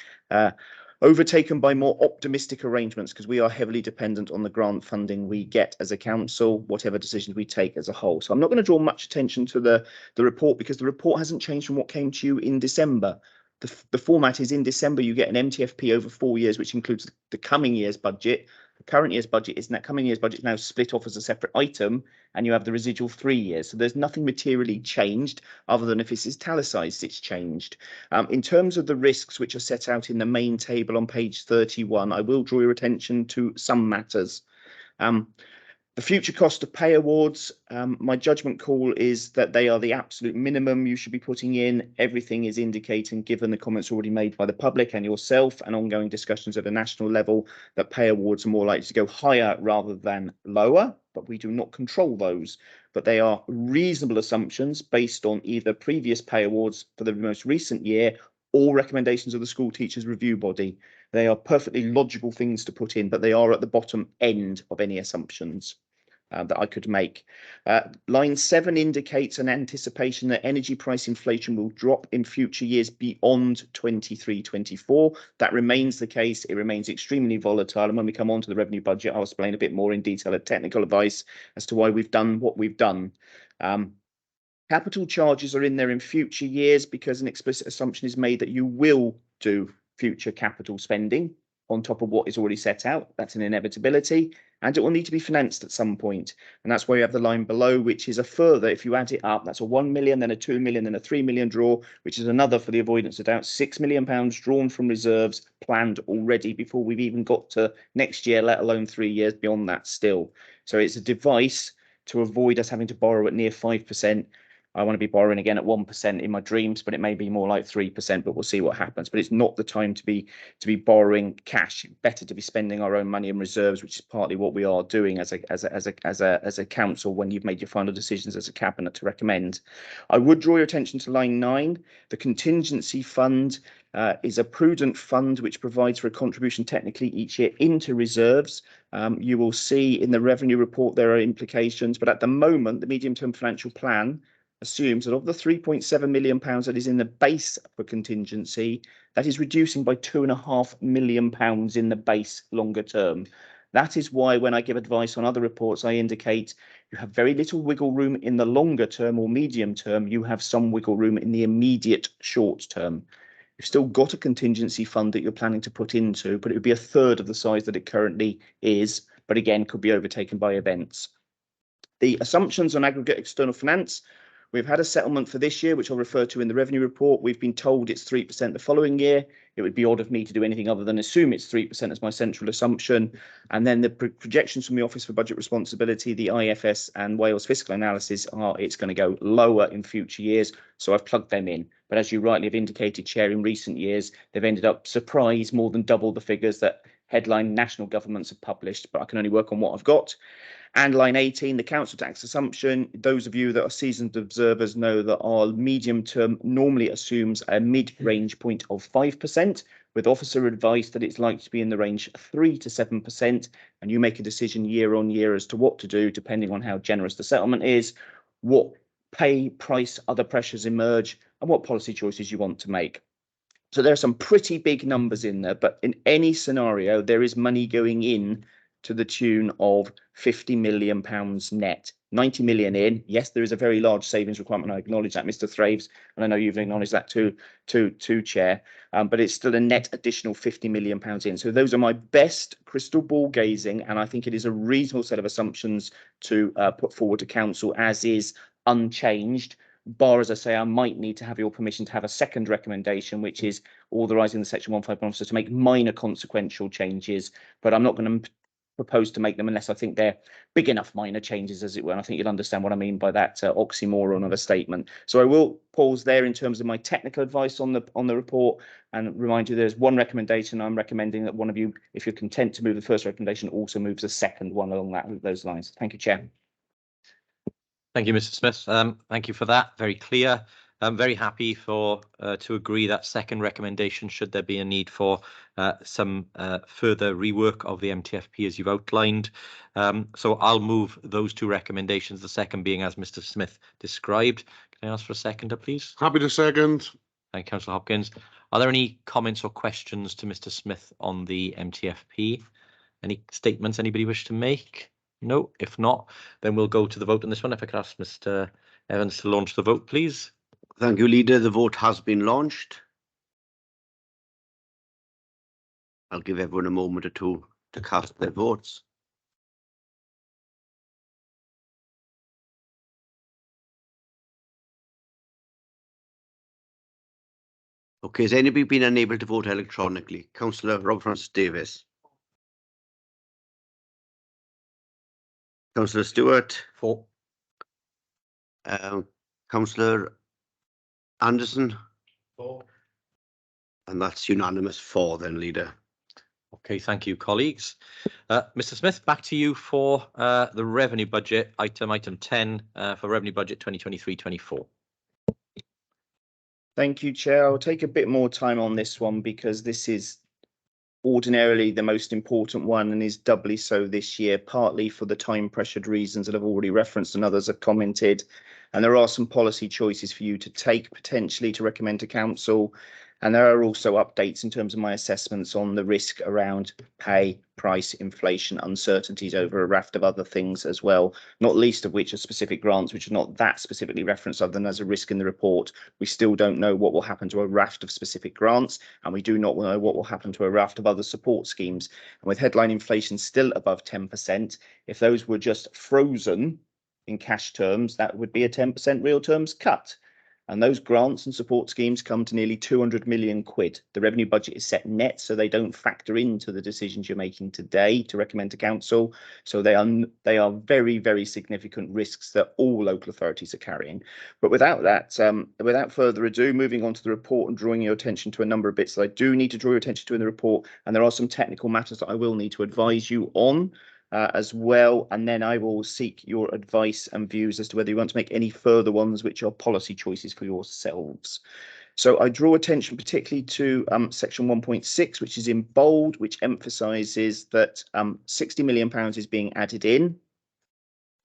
overtaken by more optimistic arrangements because we are heavily dependent on the grant funding we get as a council, whatever decisions we take as a whole. So I'm not going to draw much attention to the report because the report hasn't changed from what came to you in December. The format is in December, you get an MTFP over 4 years, which includes the coming year's budget. The current year's budget is now coming year's budget is now split off as a separate item, and you have the residual 3 years. So there's nothing materially changed other than if this is italicised, it's changed. In terms of the risks which are set out in the main table on page 31, I will draw your attention to some matters. The future cost of pay awards, my judgment call is that they are the absolute minimum you should be putting in. Everything is indicating, given the comments already made by the public and yourself and ongoing discussions at a national level, that pay awards are more likely to go higher rather than lower, but we do not control those. But they are reasonable assumptions based on either previous pay awards for the most recent year or recommendations of the school teachers review body. They are perfectly logical things to put in, but they are at the bottom end of any assumptions that I could make. Line 7 indicates an anticipation that energy price inflation will drop in future years beyond 23-24. That remains the case. It remains extremely volatile. And when we come on to the revenue budget, I'll explain a bit more in detail at technical advice as to why we've done what we've done. Capital charges are in there in future years because an explicit assumption is made that you will do future capital spending on top of what is already set out. That's an inevitability, and it will need to be financed at some point. And that's why you have the line below, which is a further, if you add it up, that's a 1 million, then a 2 million, then a 3 million draw, which is another, for the avoidance of doubt, £6 million drawn from reserves planned already before we've even got to next year, let alone 3 years beyond that still. So it's a device to avoid us having to borrow at near 5%. I want to be borrowing again at 1% in my dreams, but it may be more like 3%, but we'll see what happens. But it's not the time to be borrowing cash. Better to be spending our own money in reserves, which is partly what we are doing as a council when you've made your final decisions as a cabinet to recommend. I would draw your attention to line 9. The contingency fund is a prudent fund which provides for a contribution technically each year into reserves. You will see in the revenue report there are implications, but at the moment, the medium-term financial plan assumes that of the £3.7 million that is in the base for contingency, that is reducing by £2.5 million in the base longer term. That is why when I give advice on other reports, I indicate you have very little wiggle room in the longer term or medium term. You have some wiggle room in the immediate short term. You've still got a contingency fund that you're planning to put into, but it would be a third of the size that it currently is, but again, could be overtaken by events. The assumptions on aggregate external finance. We've had a settlement for this year, which I'll refer to in the revenue report. We've been told it's 3% the following year. It would be odd of me to do anything other than assume it's 3% as my central assumption. And then the projections from the Office for Budget Responsibility, the IFS and Wales fiscal analysis are it's going to go lower in future years. So I've plugged them in. But as you rightly have indicated, Chair, in recent years, they've ended up surprise more than double the figures that headline national governments have published. But I can only work on what I've got. And line 18, the council tax assumption. Those of you that are seasoned observers know that our medium term normally assumes a mid-range point of 5%, with officer advice that it's likely to be in the range 3 to 7%. And you make a decision year on year as to what to do, depending on how generous the settlement is, what pay, price, other pressures emerge, and what policy choices you want to make. So there are some pretty big numbers in there, but in any scenario, there is money going in to the tune of £50 million net. 90 million in. Yes, there is a very large savings requirement. I acknowledge that, Mr. Thraves, and I know you've acknowledged that too, Chair. But it's still a net additional £50 million in. So those are my best crystal ball gazing, and I think it is a reasonable set of assumptions to put forward to council, as is unchanged. Bar, as I say, I might need to have your permission to have a second recommendation, which is authorising the Section 151 officer to make minor consequential changes, but I'm not going to propose to make them unless I think they're big enough minor changes, as it were. And I think you'll understand what I mean by that oxymoron of a statement. So I will pause there in terms of my technical advice on the report, and remind you there's one recommendation. I'm recommending that one of you, if you're content to move the first recommendation, also moves the second one along those lines. Thank you, Chair. Thank you, Mr. Smith. Thank you for that. Very clear. I'm very happy to agree that second recommendation, should there be a need for some further rework of the MTFP as you've outlined. So I'll move those two recommendations, the second being as Mr. Smith described. Can I ask for a seconder, please? Happy to second. Thank you, Councillor Hopkins. Are there any comments or questions to Mr. Smith on the MTFP? Any statements anybody wish to make? No, if not, then we'll go to the vote on this one. If I could ask Mr. Evans to launch the vote, please. Thank you, Leader. The vote has been launched. I'll give everyone a moment or two to cast their votes. Okay, has anybody been unable to vote electronically? Councillor Rob Francis Davis. Councillor Stewart. For. Councillor Anderson. For. And that's unanimous for then, Leader. Okay, thank you, colleagues. Mr. Smith, back to you for the revenue budget, item 10 for revenue budget 2023-24. Thank you, Chair. I'll take a bit more time on this one because this is ordinarily the most important one and is doubly so this year, partly for the time pressured reasons that I've already referenced and others have commented. And there are some policy choices for you to take potentially to recommend to council. And there are also updates in terms of my assessments on the risk around pay, price, inflation, uncertainties over a raft of other things as well, not least of which are specific grants, which are not that specifically referenced other than as a risk in the report. We still don't know what will happen to a raft of specific grants, and we do not know what will happen to a raft of other support schemes. And with headline inflation still above 10%, if those were just frozen in cash terms, that would be a 10% real terms cut. And those grants and support schemes come to nearly 200 million quid. The revenue budget is set net, so they don't factor into the decisions you're making today to recommend to council. So they are very, very significant risks that all local authorities are carrying. But without that, without further ado, moving on to the report and drawing your attention to a number of bits that I do need to draw your attention to in the report. And there are some technical matters that I will need to advise you on. As well, and then I will seek your advice and views as to whether you want to make any further ones which are policy choices for yourselves. So I draw attention particularly to section 1.6, which is in bold, which emphasises that £60 million is being added in.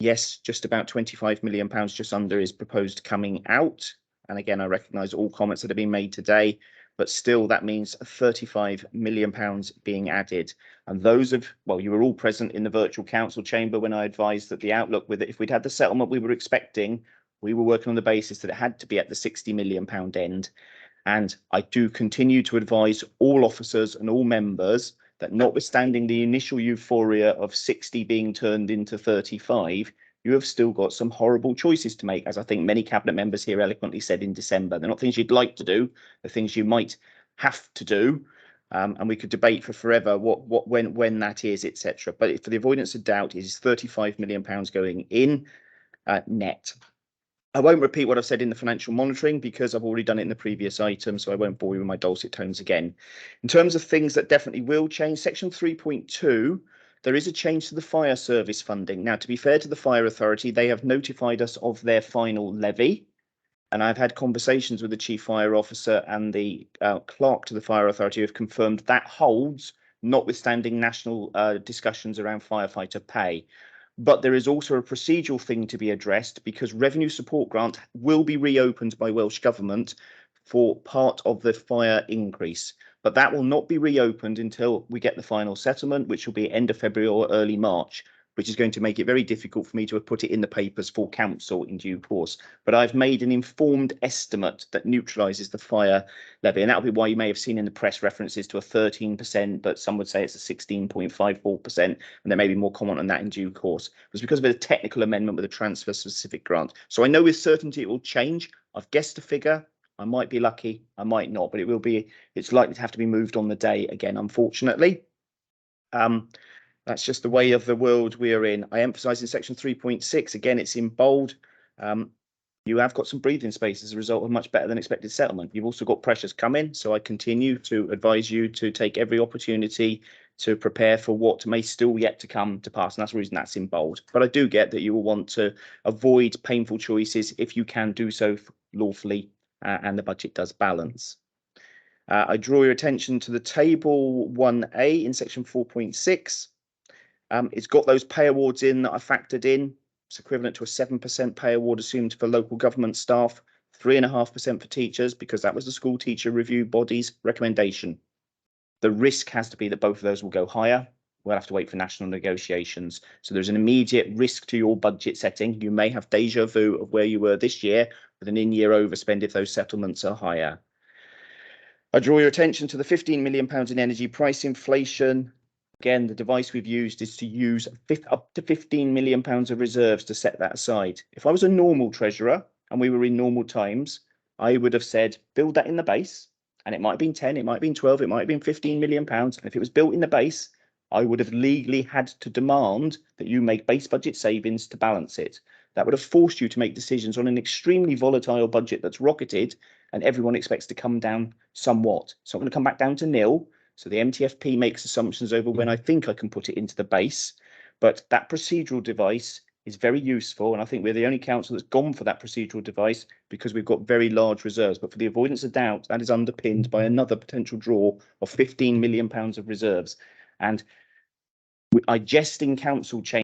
Yes, just about £25 million, just under, is proposed coming out. And again, I recognise all comments that have been made today, but still that means £35 million being added. And those of, well, you were all present in the virtual council chamber when I advised that the outlook with it, if we'd had the settlement we were expecting, we were working on the basis that it had to be at the £60 million end. And I do continue to advise all officers and all members that notwithstanding the initial euphoria of 60 being turned into 35, you have still got some horrible choices to make, as I think many cabinet members here eloquently said in December. They're not things you'd like to do, they're things you might have to do. And we could debate for forever when that is, etc. But for the avoidance of doubt, it is £35 million going in net. I won't repeat what I've said in the financial monitoring because I've already done it in the previous item, so I won't bore you with my dulcet tones again. In terms of things that definitely will change, section 3.2, there is a change to the fire service funding. Now, to be fair to the Fire Authority, they have notified us of their final levy. And I've had conversations with the Chief Fire Officer and the clerk to the Fire Authority who have confirmed that holds, notwithstanding national discussions around firefighter pay. But there is also a procedural thing to be addressed because revenue support grant will be reopened by Welsh Government for part of the fire increase. but that will not be reopened until we get the final settlement, which will be end of February or early March, which is going to make it very difficult for me to have put it in the papers for council in due course. But I've made an informed estimate that neutralises the fire levy, and that'll be why you may have seen in the press references to a 13%, but some would say it's a 16.54%, and there may be more comment on that in due course. It was because of a technical amendment with a transfer specific grant. So I know with certainty it will change. I've guessed a figure. I might be lucky, I might not, but it's likely to have to be moved on the day again, unfortunately. That's just the way of the world we are in. I emphasise in section 3.6, again, it's in bold. You have got some breathing space as a result of much better than expected settlement. You've also got pressures coming, so I continue to advise you to take every opportunity to prepare for what may still yet to come to pass, and that's the reason that's in bold. But I do get that you will want to avoid painful choices if you can do so lawfully, and the budget does balance. I draw your attention to the table 1A in section 4.6. It's got those pay awards in that I factored in. It's equivalent to a 7% pay award assumed for local government staff, 3.5% for teachers, because that was the school teacher review body's recommendation. The risk has to be that both of those will go higher. We'll have to wait for national negotiations. So there's an immediate risk to your budget setting. You may have deja vu of where you were this year with an in-year overspend if those settlements are higher. I draw your attention to the £15 million in energy price inflation. Again, the device we've used is to use up to £15 million of reserves to set that aside. If I was a normal treasurer and we were in normal times, I would have said, build that in the base. And it might have been 10, it might have been 12, it might have been £15 million. And if it was built in the base, I would have legally had to demand that you make base budget savings to balance it. That would have forced you to make decisions on an extremely volatile budget that's rocketed and everyone expects to come down somewhat. It's not going to come back down to nil. So the MTFP makes assumptions over when I think I can put it into the base. But that procedural device is very useful. And I think we're the only council that's gone for that procedural device because we've got very large reserves. But for the avoidance of doubt, that is underpinned by another potential draw of £15 million of reserves. And I jest in council change